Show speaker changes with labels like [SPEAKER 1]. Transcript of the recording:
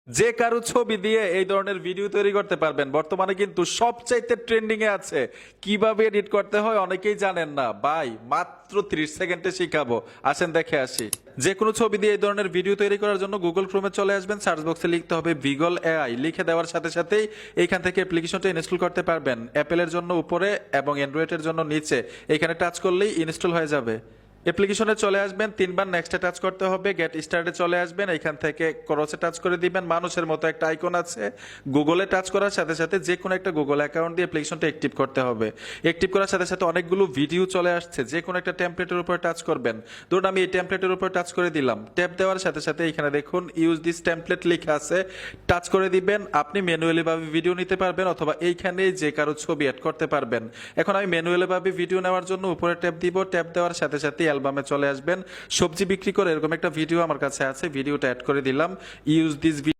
[SPEAKER 1] যে কারো ছবি দিয়ে এই ধরনের ভিডিও তৈরি করতে পারবেন। বর্তমানে কিন্তু সবচাইতে ট্রেন্ডিং এ আছে। কিভাবে এডিট করতে হয় অনেকেই জানেন না ভাই, মাত্র 30 সেকেন্ডে শিখাবো, আসেন দেখে আসি। যে কোনো ছবি দিয়ে এই ধরনের ভিডিও তৈরি করার জন্য গুগল ক্রোমে চলে আসবেন, সার্চ বক্সে লিখতে হবে ভিগল এআই, লিখে দেওয়ার সাথে সাথেই এইখান থেকে অ্যাপ্লিকেশনটা ইনস্টল করতে পারবেন। অ্যাপেলের জন্য উপরে এবং অ্যান্ড্রয়েডের জন্য নিচে, এখানে টাচ করলেই ইনস্টল হয়ে যাবে। অ্যাপ্লিকেশনে চলে আসবেন, 3 বার নেক্সটে টাচ করতে হবে, গেট স্টার্টে চলে আসবেন, এখান থেকে ক্রসে টাচ করে দিবেন, মানুষের মতো একটা আইকন আছে, গুগলে টাচ করার সাথে সাথে যে কোনো একটা গুগল অ্যাকাউন্ট দিয়ে অ্যাপ্লিকেশনটা অ্যাক্টিভ করতে হবে। অ্যাক্টিভ করার সাথে সাথে অনেকগুলো ভিডিও চলে আসছে, যে কোনো একটা টেমপ্লেটের উপর টাচ করবেন। ধরুন আমি এই টেমপ্লেটের উপর টাচ করে দিলাম, ট্যাপ দেওয়ার সাথে সাথে এখানে দেখুন ইউজ দিস টেমপ্লেট লেখা আছে, টাচ করে দিবেন। আপনি ম্যানুয়ালি ভাবে ভিডিও নিতে পারবেন অথবা এইখানে যে কারো ছবি অ্যাড করতে পারবেন। এখন আমি ম্যানুয়ালি ভাবে ভিডিও নেওয়ার জন্য উপরে ট্যাপ দিব, ট্যাপ দেওয়ার সাথে সাথে অ্যালবামে চলে আসবেন। সবজি বিক্রি করে এরকম একটা ভিডিও আমার কাছে আছে, ভিডিওটা অ্যাড করে দিলাম, ইউজ দিস